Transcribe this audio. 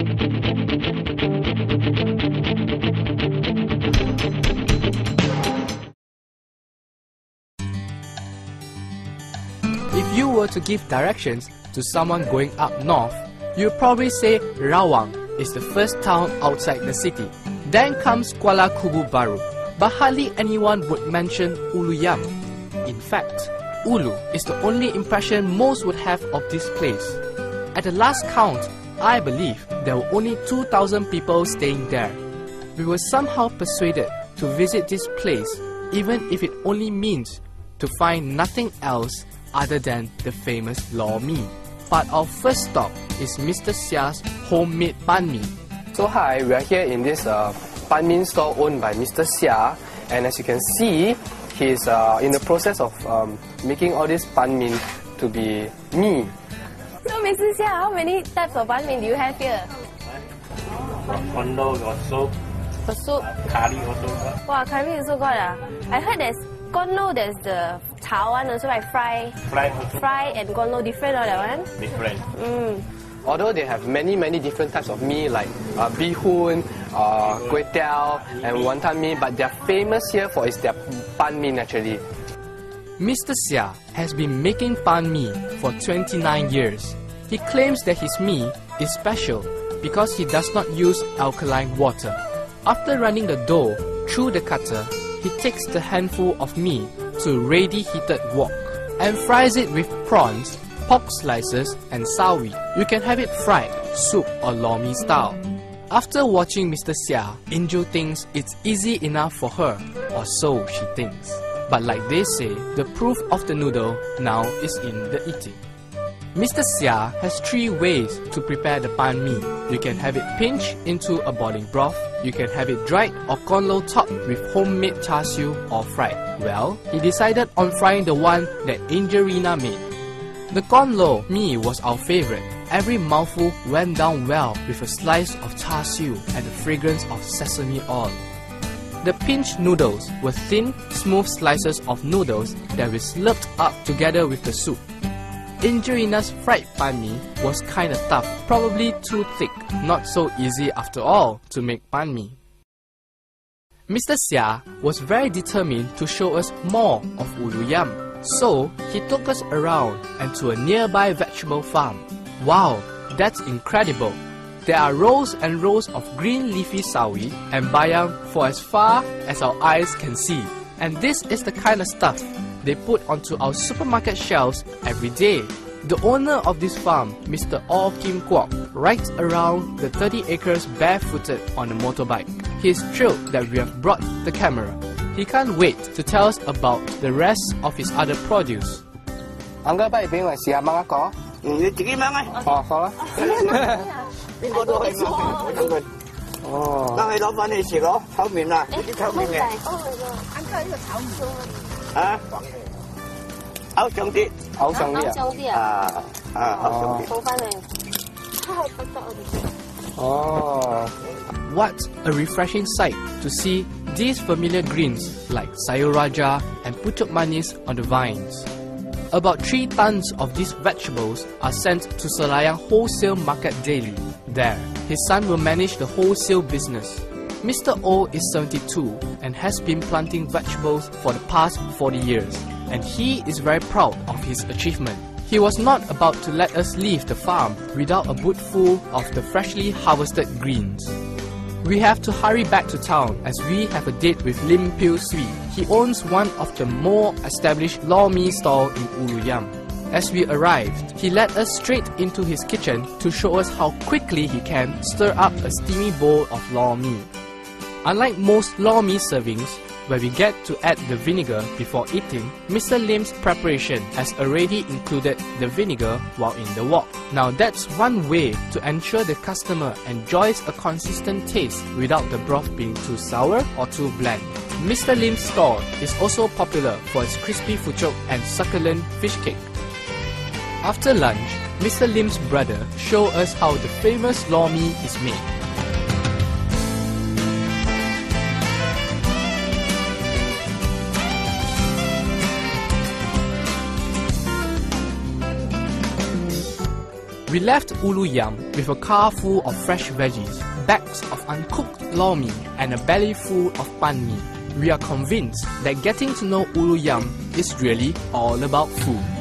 If you were to give directions to someone going up north, you'd probably say Rawang is the first town outside the city. Then comes Kuala Kubu Baru, but hardly anyone would mention Ulu Yam. In fact, Ulu is the only impression most would have of this place. At the last count, I believe there were only 2,000 people staying there. We were somehow persuaded to visit this place, even if it only means to find nothing else other than the famous Lor Mee. But our first stop is Mr. Sia's homemade banh mi. So hi, we are here in this banh mi store owned by Mr. Sia, and as you can see, he's in the process of making all this banh mi to be mee. So Mr. Sia, how many types of banh mi do you have here? Got condo, got soup, For soup? curry also got. Wow, curry also got I heard there's konlo, there's the chao one also, like fry Also and konlo, different or that one? different. Although they have many different types of mee like bee hoon, kway teow, and wonton mee, but they're famous here for is their banh mi naturally. Mr. Sia has been making banh mi for 29 years. He claims that his mee is special because he does not use alkaline water. After running the dough through the cutter, he takes the handful of mee to ready heated wok and fries it with prawns, pork slices and sawi. You can have it fried, soup or Lor Mee style. After watching Mr. Sia, Injo thinks it's easy enough for her, or so she thinks. But like they say, the proof of the noodle now is in the eating. Mr. Sia has 3 ways to prepare the banh mi. You can have it pinched into a boiling broth, you can have it dried or konlo topped with homemade char siu or fried. Well, he decided on frying the one that Angelina made. The konlo mee was our favorite. Every mouthful went down well with a slice of char siu and the fragrance of sesame oil. The pinched noodles were thin, smooth slices of noodles that we slurped up together with the soup. Angelina's fried banh mi was kinda tough, probably too thick, not so easy after all to make banh mi. Mr. Sia was very determined to show us more of Ulu Yam, so he took us around and to a nearby vegetable farm. Wow, that's incredible! There are rows and rows of green leafy sawi and bayam for as far as our eyes can see. And this is the kind of stuff they put onto our supermarket shelves every day. The owner of this farm, Mr. Oh Kim Kwok, rides around the 30 acres barefooted on a motorbike. He is thrilled that we have brought the camera. He can't wait to tell us about the rest of his other produce. Uncle, 不如俾我試下掹一個。你自己掹啊！哦，好啦。邊個都可以掹。哦。等你攞翻嚟食咯，炒麵啊，啲炒麵嘅。啊？口上啲。口上啲啊？香啲啊？口上啲。放翻嚟。哦。 What a refreshing sight to see these familiar greens like sayur raja and pucuk manis on the vines. About 3 tons of these vegetables are sent to Selayang wholesale market daily. There, his son will manage the wholesale business. Mr. O is 72 and has been planting vegetables for the past 40 years, and he is very proud of his achievement. He was not about to let us leave the farm without a boot full of the freshly harvested greens. We have to hurry back to town as we have a date with Lim Piu Sui. He owns one of the more established Lor Mee stall in Ulu Yam. As we arrived, he led us straight into his kitchen to show us how quickly he can stir up a steamy bowl of Lor Mee. Unlike most Lor Mee servings, where we get to add the vinegar before eating, Mr. Lim's preparation has already included the vinegar while in the wok. Now that's one way to ensure the customer enjoys a consistent taste without the broth being too sour or too bland. Mr. Lim's stall is also popular for its crispy fuchuk and succulent fish cake. After lunch, Mr. Lim's brother showed us how the famous Lor Mee is made. We left Ulu Yam with a car full of fresh veggies, bags of uncooked Lor Mee, and a belly full of pan mee. We are convinced that getting to know Ulu Yam is really all about food.